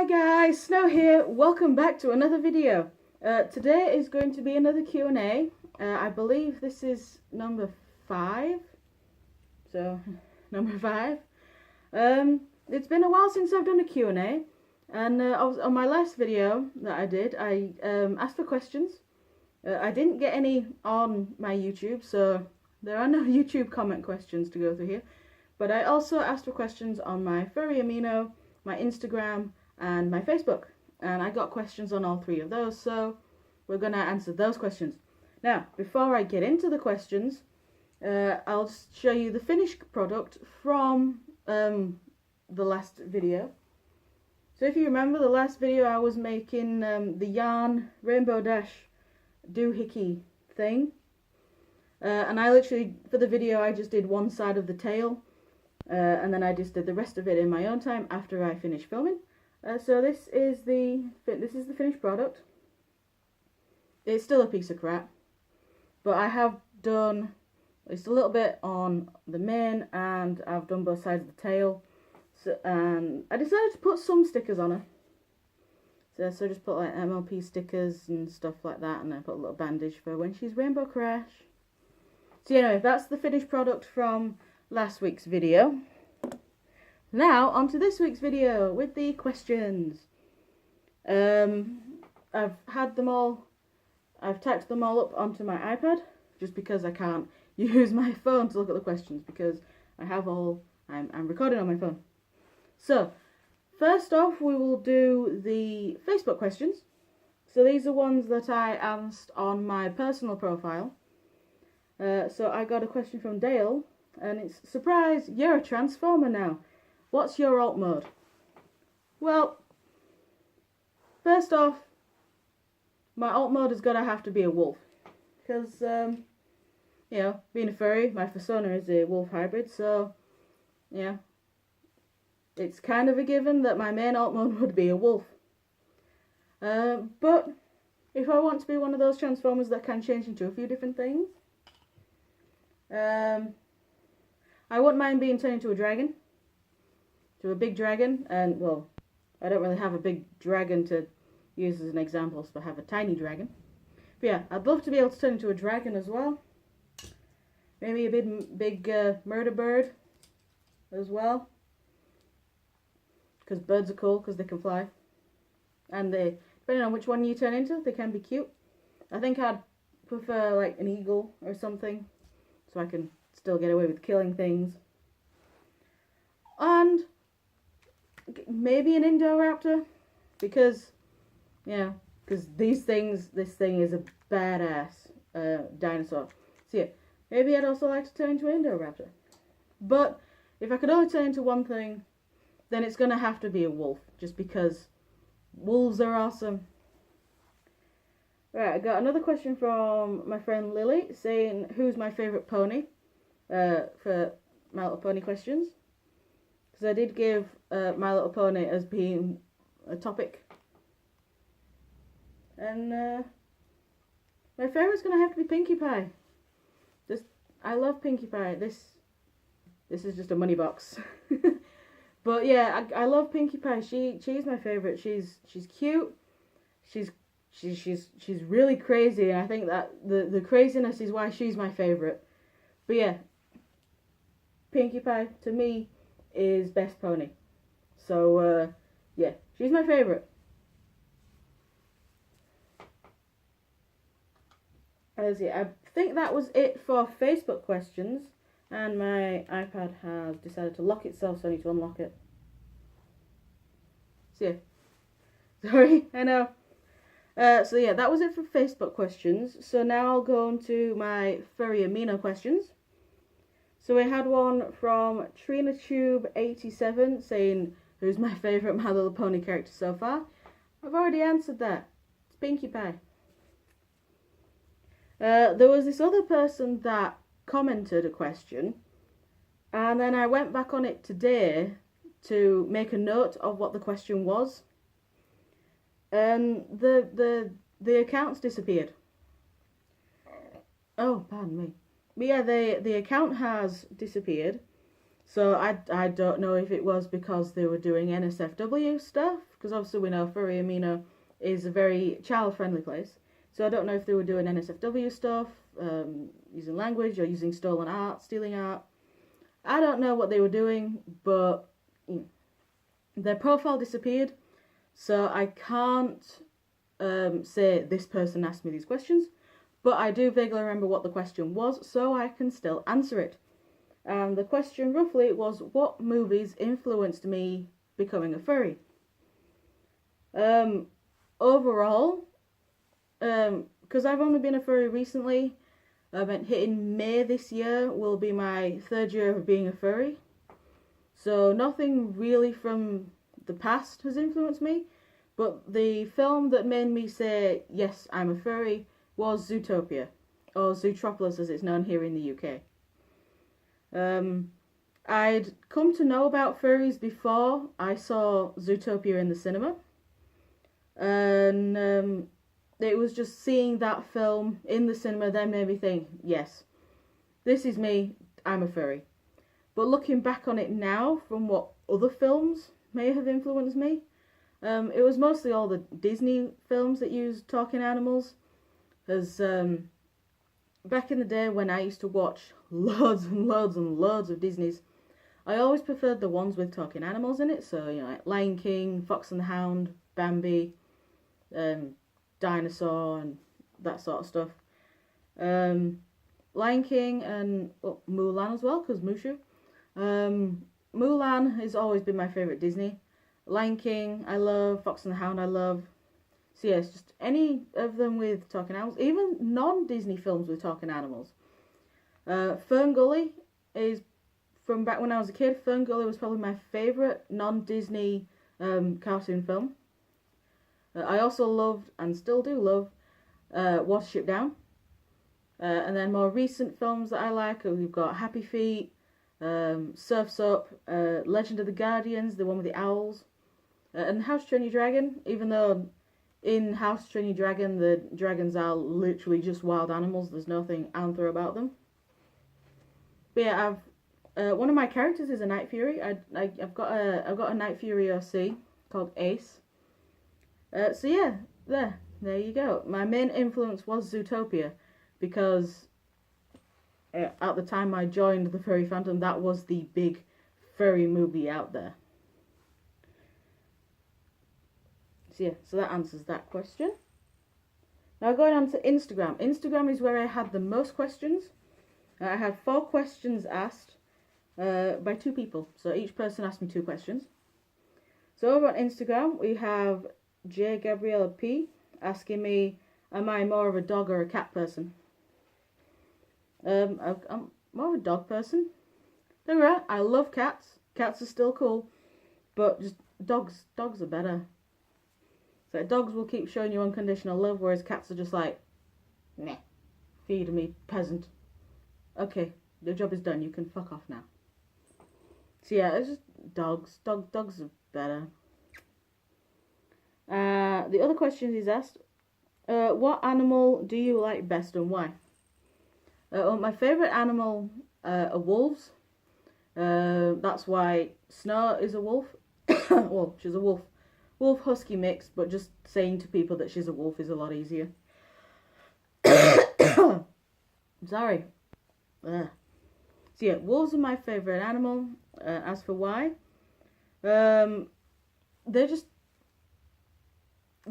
Hi guys, Snow here. Welcome back to another video. Today is going to be another Q&A. I believe this is number 5. So, number 5. It's been a while since I've done a Q&A. And on my last video that I did, I asked for questions. I didn't get any on my YouTube, so there are no YouTube comment questions to go through here. But I also asked for questions on my Furry Amino, my Instagram, and my Facebook. And I got questions on all 3 of those, so we're going to answer those questions. Now, before I get into the questions, I'll show you the finished product from the last video. So if you remember the last video, I was making the yarn rainbow dash doohickey thing. And I literally, for the video, I just did one side of the tail. And then I just did the rest of it in my own time after I finished filming. So this is the finished product. It's still a piece of crap, but I have done just a little bit on the mane, and I've done both sides of the tail. So, and I decided to put some stickers on her. So just put like MLP stickers and stuff like that, and I put a little bandage for when she's Rainbow Crash. So anyway, that's the finished product from last week's video. Now on to this week's video with the questions. I've had them all, I've typed them all up onto my iPad just because I can't use my phone to look at the questions because I have I'm recording on my phone. So first off, we will do the Facebook questions. So these are ones that I asked on my personal profile. So I got a question from Dale. And it's, surprise, you're a Transformer now. What's your alt mode? Well, first off, my alt mode is going to have to be a wolf. Because, you know, being a furry, my persona is a wolf hybrid. So, yeah, it's kind of a given that my main alt mode would be a wolf. But if I want to be one of those Transformers that can change into a few different things, I wouldn't mind being turned into a dragon. To a big dragon. And, well, I don't really have a big dragon to use as an example, so I have a tiny dragon. But yeah, I'd love to be able to turn into a dragon as well. Maybe a big murder bird as well. Because birds are cool, because they can fly. And they, depending on which one you turn into, they can be cute. I think I'd prefer like an eagle or something, so I can still get away with killing things. And maybe an Indoraptor, because, yeah, because this thing is a badass dinosaur. So yeah, maybe I'd also like to turn into an Indoraptor. But if I could only turn into one thing, then it's going to have to be a wolf, just because wolves are awesome. Right, I got another question from my friend Lily, saying, who's my favourite pony? For My Little Pony questions, because I did give My Little Pony as being a topic, and my favourite's gonna have to be Pinkie Pie. I love Pinkie Pie. This is just a money box, but yeah, I love Pinkie Pie. She's my favourite. She's cute. She's really crazy, and I think that the craziness is why she's my favourite. But yeah, Pinkie Pie, to me, is best pony. So, yeah, she's my favourite. I think that was it for Facebook questions. And my iPad has decided to lock itself, so I need to unlock it. So, yeah. Sorry, I know. So, yeah, that was it for Facebook questions. So now I'll go on to my Furry Amino questions. So we had one from TrinaTube87 saying, who's my favourite My Little Pony character so far? I've already answered that. It's Pinkie Pie. There was this other person that commented a question, and then I went back on it today to make a note of what the question was. And the account's disappeared. Oh, pardon me. But yeah, the account has disappeared. So I don't know if it was because they were doing NSFW stuff, because obviously we know Furry Amino is a very child-friendly place. So I don't know if they were doing NSFW stuff, using language or using stolen art, stealing art. I don't know what they were doing, but their profile disappeared, so I can't say this person asked me these questions, but I do vaguely remember what the question was, so I can still answer it. And the question roughly was, what movies influenced me becoming a furry? Overall, because I've only been a furry recently, hitting May this year will be my 3rd year of being a furry. So nothing really from the past has influenced me, but the film that made me say, yes, I'm a furry, was Zootopia, or Zootropolis as it's known here in the UK. I'd come to know about furries before I saw Zootopia in the cinema, and it was just seeing that film in the cinema that made me think, yes, this is me, I'm a furry. But looking back on it now, from what other films may have influenced me, it was mostly all the Disney films that used talking animals. As back in the day when I used to watch loads and loads and loads of Disney's, I always preferred the ones with talking animals in it. So, you know, like Lion King, Fox and the Hound, Bambi, Dinosaur, and that sort of stuff. Lion King and Mulan as well, because Mushu. Mulan has always been my favourite Disney. Lion King, I love. Fox and the Hound, I love. So yeah, it's just any of them with talking animals, even non-Disney films with talking animals. Fern Gully is from back when I was a kid. Fern Gully was probably my favourite non-Disney cartoon film. I also loved, and still do love, Watership Down. And then more recent films that I like, we've got Happy Feet, Surf's Up, Legend of the Guardians, the one with the owls, and How to Train Your Dragon, even though in How to Train Your Dragon the dragons are literally just wild animals, there's nothing anther about them. But yeah, one of my characters is a Night Fury. I've got a Night Fury OC called Ace. So yeah, there you go. My main influence was Zootopia, because at the time I joined the furry fandom, that was the big furry movie out there. So yeah, so that answers that question. Now going on to Instagram. Instagram is where I had the most questions. I had 4 questions asked by 2 people. So each person asked me 2 questions. So over on Instagram we have J. Gabriella P. asking me, am I more of a dog or a cat person? I'm more of a dog person. Don't get me wrong, I love cats. Cats are still cool, but just dogs are better. So dogs will keep showing you unconditional love, whereas cats are just like, meh, feed me, peasant. Okay, your job is done, you can fuck off now. So yeah, it's just dogs. Dogs are better. The other question is asked, what animal do you like best and why? My favourite animal are wolves. That's why Snow is a wolf. Well, she's a wolf husky mix, but just saying to people that she's a wolf is a lot easier. Sorry. So yeah, wolves are my favourite animal. As for why, they're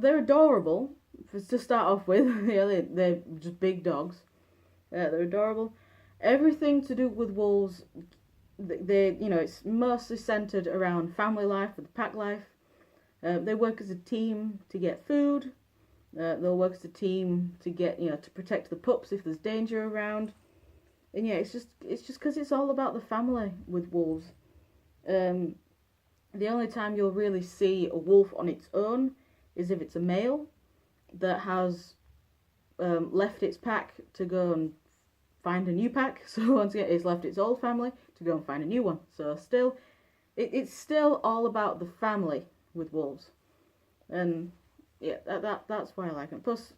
adorable to start off with. Yeah, they're just big dogs. They're adorable. Everything to do with wolves, it's mostly centered around family life and pack life. They work as a team to get food. They'll work as a team to get, to protect the pups if there's danger around. And yeah, it's just because it's all about the family with wolves. The only time you'll really see a wolf on its own is if it's a male that has left its pack to go and find a new pack. So once again, it's left its old family to go and find a new one. So still, it's still all about the family with wolves. And yeah, that's why I like them. Plus,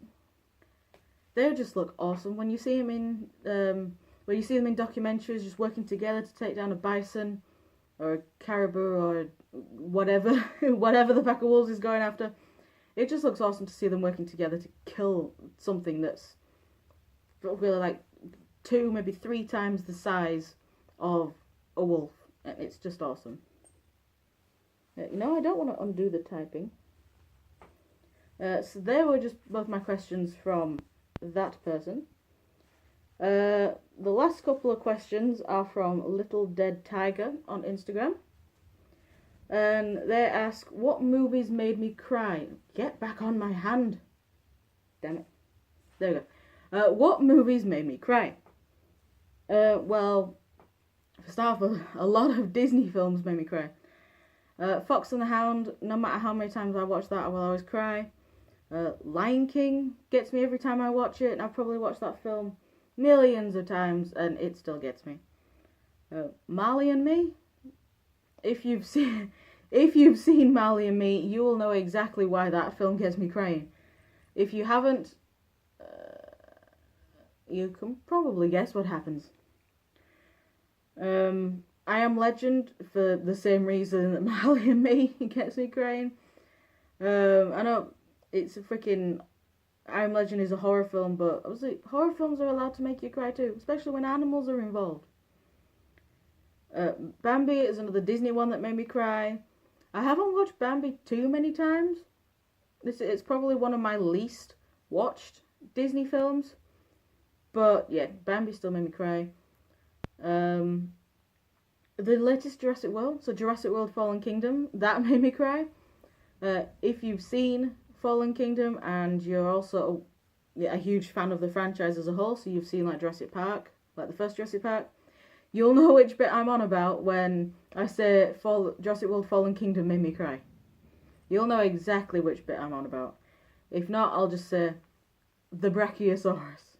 they just look awesome when you see them in documentaries, just working together to take down a bison. or a caribou or whatever, whatever the pack of wolves is going after. It just looks awesome to see them working together to kill something that's really like 2, maybe 3 times the size of a wolf. And it's just awesome. You know, I don't want to undo the typing. So there were just both my questions from that person. The last couple of questions are from Little Dead Tiger on Instagram. And they ask, what movies made me cry? Get back on my hand. Damn it. There we go. What movies made me cry? Well, for start off, a lot of Disney films made me cry. Fox and the Hound, no matter how many times I watch that, I will always cry. Lion King gets me every time I watch it, and I've probably watched that film millions of times, and it still gets me. Marley and Me. If you've seen Marley and Me, you will know exactly why that film gets me crying. If you haven't, you can probably guess what happens. I Am Legend, for the same reason that Marley and Me gets me crying. I know it's a freaking... I Am Legend is a horror film, but obviously horror films are allowed to make you cry too, especially when animals are involved. Bambi is another Disney one that made me cry. I haven't watched Bambi too many times. It's probably one of my least watched Disney films. But yeah, Bambi still made me cry. The latest Jurassic World, so Jurassic World Fallen Kingdom, that made me cry. If you've seen Fallen Kingdom and you're also a huge fan of the franchise as a whole, so you've seen like Jurassic Park, like the first Jurassic Park, you'll know which bit I'm on about when I say Jurassic World Fallen Kingdom made me cry. You'll know exactly which bit I'm on about. If not, I'll just say the Brachiosaurus.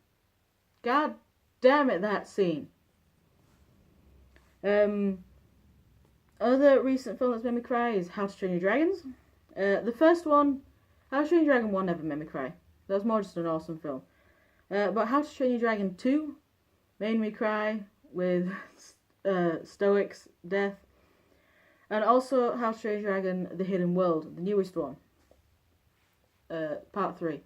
God damn it, that scene. Other recent film that's made me cry is How to Train Your Dragons. The first one, How to Train Your Dragon 1 never made me cry. That was more just an awesome film. But How to Train Your Dragon 2 made me cry with Stoic's death. And also How to Train Your Dragon The Hidden World, the newest one. Part 3.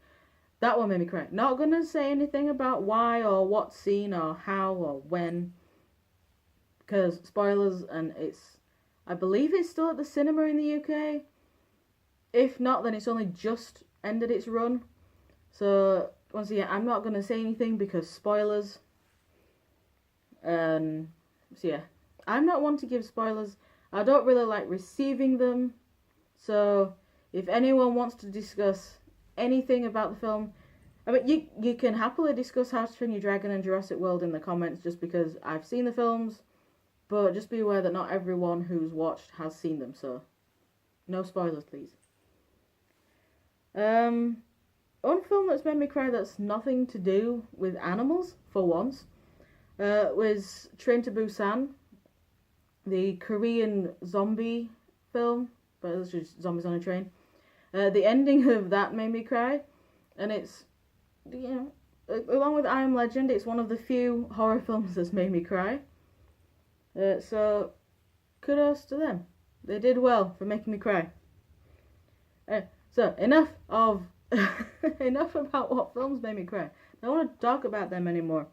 That one made me cry. Not gonna say anything about why or what scene or how or when, because spoilers, and I believe it's still at the cinema in the UK. If not, then it's only just ended its run. So once again, I'm not gonna say anything because spoilers. So yeah, I'm not one to give spoilers. I don't really like receiving them. So if anyone wants to discuss anything about the film, I mean, you can happily discuss How to Train Your Dragon and Jurassic World in the comments, just because I've seen the films, but just be aware that not everyone who's watched has seen them, so no spoilers, please. One film that's made me cry that's nothing to do with animals, for once, was Train to Busan, the Korean zombie film, but it's just zombies on a train. The ending of that made me cry, and it's, you know, along with I Am Legend, it's one of the few horror films that's made me cry. So kudos to them. They did well for making me cry. So enough of enough about what films made me cry. I don't want to talk about them anymore.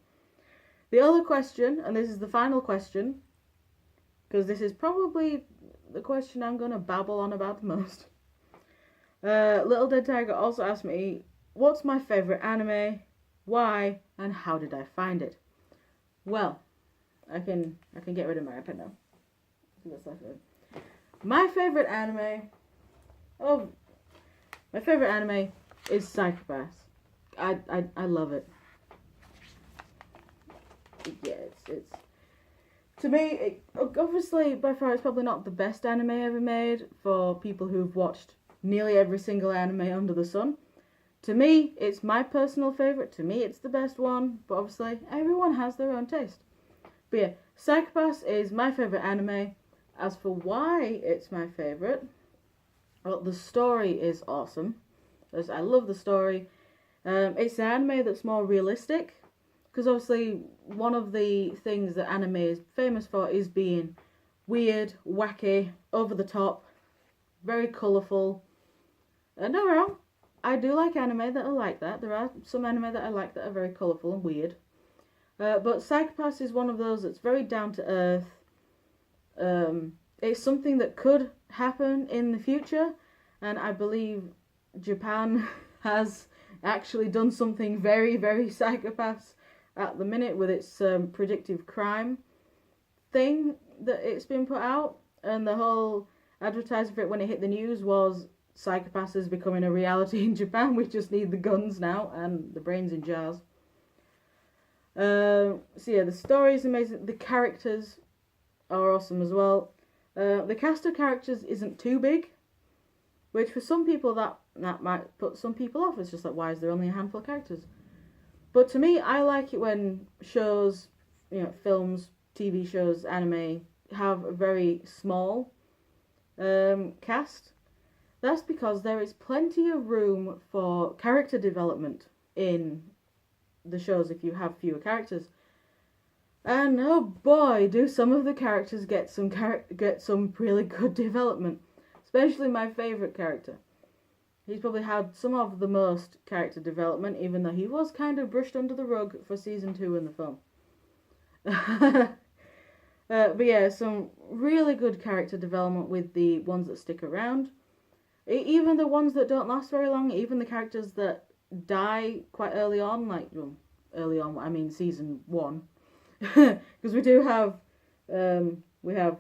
The other question, and this is the final question, because this is probably the question I'm going to babble on about the most. Little Dead Tiger also asked me, what's my favourite anime, why, and how did I find it? Well, I can get rid of my iPad now. My favourite anime is Psychopaths. I love it. Yeah, it's to me, obviously by far it's probably not the best anime ever made for people who've watched nearly every single anime under the sun. To me, it's my personal favourite. To me, it's the best one, but obviously everyone has their own taste. But yeah, Psychopaths is my favourite anime. As for why it's my favourite, well, the story is awesome. I love the story. It's an anime that's more realistic, because obviously one of the things that anime is famous for is being weird, wacky, over the top, very colourful. No wrong, I do like anime that are like that. There are some anime that I like that are very colourful and weird. But Psycho-Pass is one of those that's very down to earth. It's something that could happen in the future, and I believe Japan has actually done something very, very Psycho-Pass at the minute with its predictive crime thing that it's been put out, and the whole advertising for it when it hit the news was Psycho-Pass is becoming a reality in Japan. We just need the guns now and the brains in jars. So yeah, the story is amazing. The characters are awesome as well. The cast of characters isn't too big, which for some people that might put some people off. It's just like, why is there only a handful of characters? But to me, I like it when shows, films, TV shows, anime, have a very small cast. That's because there is plenty of room for character development in the shows if you have fewer characters. And oh boy, do some of the characters get some really good development. Especially my favourite character. He's probably had some of the most character development, even though he was kind of brushed under the rug for season 2 in the film. But yeah, some really good character development with the ones that stick around. Even the ones that don't last very long, even the characters that die quite early on, early on, I mean season 1. Because we do have, we have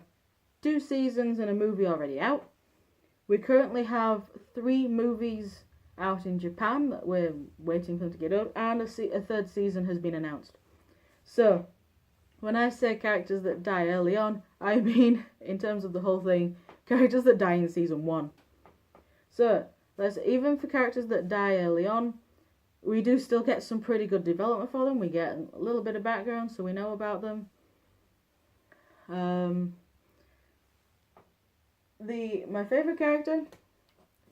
2 seasons and a movie already out. We currently have 3 movies out in Japan that we're waiting for them to get up, and a 3rd season has been announced. So, when I say characters that die early on, I mean, in terms of the whole thing, characters that die in season 1. So, even for characters that die early on, we do still get some pretty good development for them. We get a little bit of background, so we know about them. My favourite character,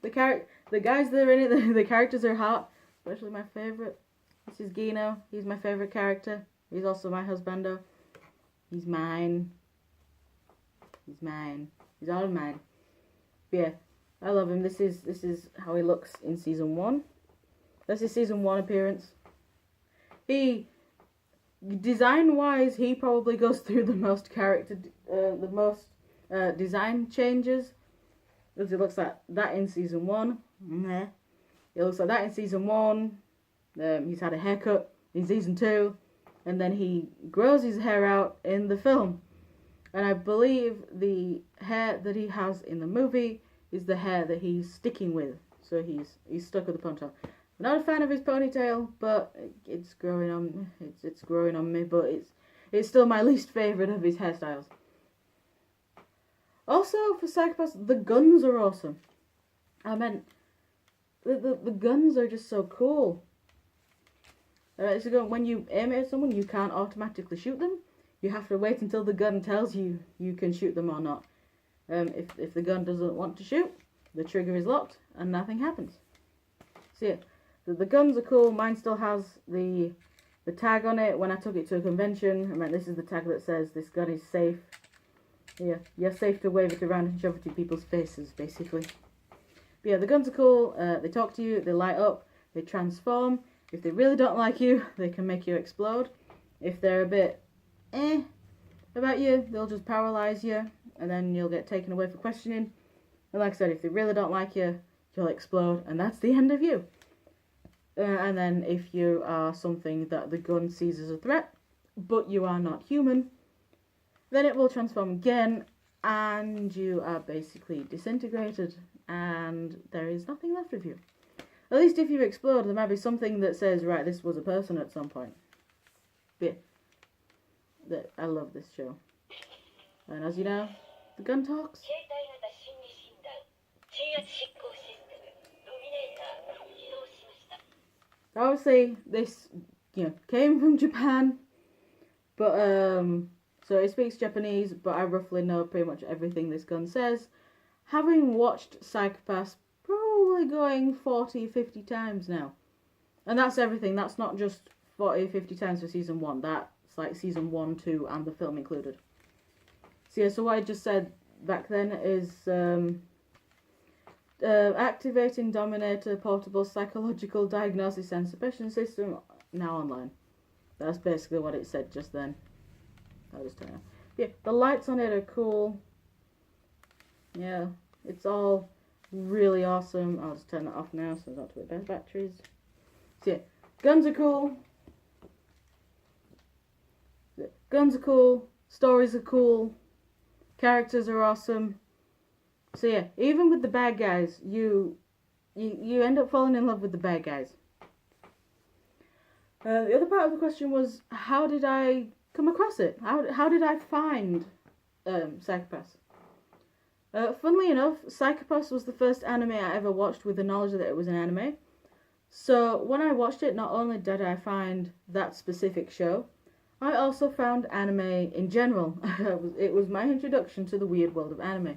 the guys that are in it, the characters are hot. Especially my favourite. This is Gino. He's my favourite character. He's also my husbando. He's mine. He's mine. He's all mine. But yeah, I love him. This is how he looks in season 1. That's his season 1 appearance. Design-wise, he probably goes through the most design changes, because it looks like that in season 1. It looks like that in season 1. He's had a haircut in season 2, and then he grows his hair out in the film. And I believe the hair that he has in the movie is the hair that he's sticking with. So he's stuck with the ponytail. I'm not a fan of his ponytail, but it's growing on. It's growing on me, but it's still my least favourite of his hairstyles. Also, for Psycho-Pass, the guns are awesome. I meant, the guns are just so cool. So when you aim it at someone, you can't automatically shoot them. You have to wait until the gun tells you you can shoot them or not. If the gun doesn't want to shoot, the trigger is locked and nothing happens. See it? The guns are cool. Mine still has the tag on it. When I took it to a convention, I meant this is the tag that says this gun is safe. Yeah, you're safe to wave it around and shove it in people's faces, basically. But yeah, the guns are cool. They talk to you, they light up, they transform. If they really don't like you, they can make you explode. If they're a bit about you, they'll just paralyze you, and then you'll get taken away for questioning. And like I said, if they really don't like you, you'll explode, and that's the end of you. And then if you are something that the gun sees as a threat, but you are not human, then it will transform again, and you are basically disintegrated, and there is nothing left of you. At least if you explode, there might be something that says, right, this was a person at some point. But I love this show. And as you know, the gun talks. Obviously, this came from Japan, but so it speaks Japanese, but I roughly know pretty much everything this gun says. Having watched Psycho-Pass probably going 40, 50 times now. And that's everything. That's not just 40, 50 times for season 1. That's like season 1, 2, and the film included. So So yeah, so what I just said back then is activating Dominator portable psychological diagnosis and suppression system now online. That's basically what it said just then. I'll just turn it on. Yeah, the lights on it are cool. Yeah, it's all really awesome. I'll just turn it off now so I don't have to waste batteries. So yeah, guns are cool. Guns are cool. Stories are cool. Characters are awesome. So yeah, even with the bad guys, you end up falling in love with the bad guys. The other part of the question was, how did I come across it? How did I find Psycho-Pass? Funnily enough, Psycho-Pass was the first anime I ever watched with the knowledge that it was an anime. So when I watched it, not only did I find that specific show, I also found anime in general. It was my introduction to the weird world of anime.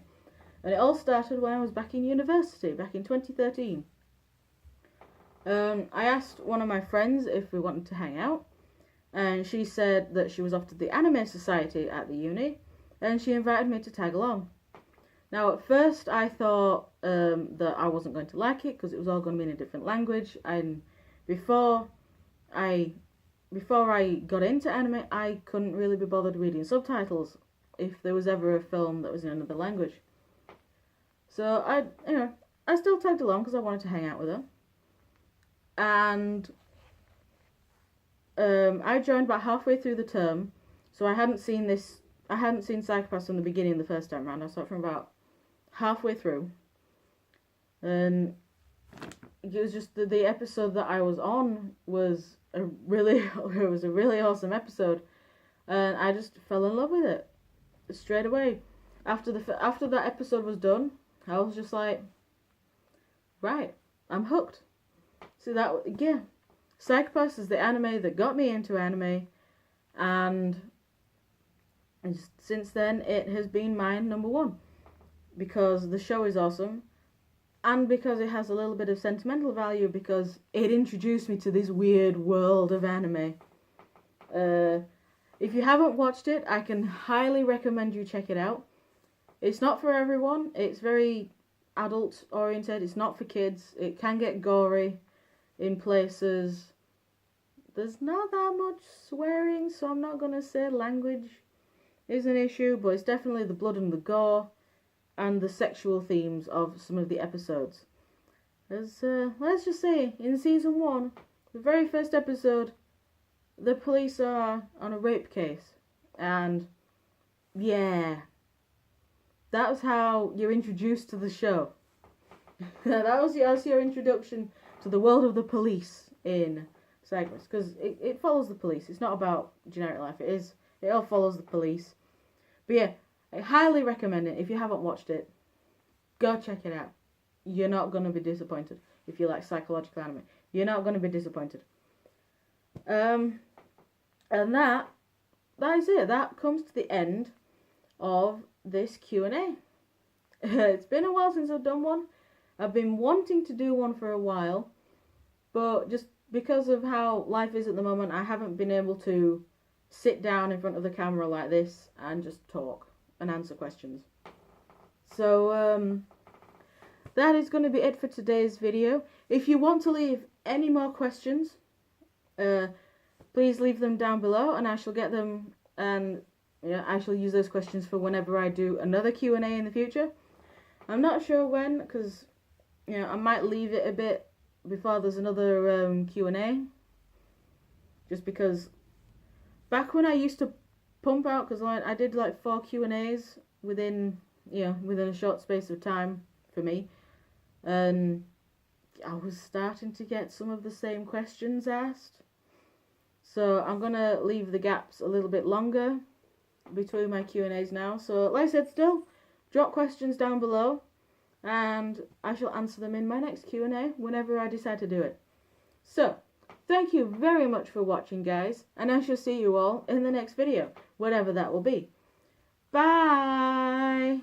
And it all started when I was back in university, back in 2013. I asked one of my friends if we wanted to hang out, and she said that she was off to the anime society at the uni, and she invited me to tag along. Now at first I thought that I wasn't going to like it because it was all going to be in a different language, and before I got into anime I couldn't really be bothered reading subtitles if there was ever a film that was in another language. So I still tagged along because I wanted to hang out with her. And I joined about halfway through the term, so I hadn't seen Psycho-Pass from the beginning the first time around. I saw it from about halfway through, and it was just the episode that I was on was a really awesome episode, and I just fell in love with it straight away. After that episode was done, I was just like, right, I'm hooked. So Psycho-Pass is the anime that got me into anime, and since then it has been my number one, because the show is awesome, and because it has a little bit of sentimental value, because it introduced me to this weird world of anime. If you haven't watched it, I can highly recommend you check it out. It's not for everyone. It's very adult oriented. It's not for kids. It can get gory in places. There's not that much swearing, so I'm not going to say language is an issue, but it's definitely the blood and the gore and the sexual themes of some of the episodes. As let's just say, in season 1, the very first episode, the police are on a rape case, and yeah, that was how you're introduced to the show. That was your introduction to the world of the police in Psycho-Pass, because it follows the police. It's not about generic life. It all follows the police. But yeah, I highly recommend it. If you haven't watched it, go check it out. You're not going to be disappointed. If you like psychological anime, you're not going to be disappointed. And that is it. That comes to the end of this Q&A. It's been a while since I've done one. I've been wanting to do one for a while, but just because of how life is at the moment, I haven't been able to sit down in front of the camera like this and just talk and answer questions. So that is going to be it for today's video. If you want to leave any more questions, please leave them down below, and I shall get them, and I shall use those questions for whenever I do another Q&A in the future. I'm not sure when, because I might leave it a bit before there's another Q&A, just because back when I used to pump out, because I did like 4 Q&As within a short space of time for me, and I was starting to get some of the same questions asked. So I'm going to leave the gaps a little bit longer between my Q&As now. So like I said, still drop questions down below, and I shall answer them in my next Q&A whenever I decide to do it. So thank you very much for watching, guys, and I shall see you all in the next video, whatever that will be. Bye!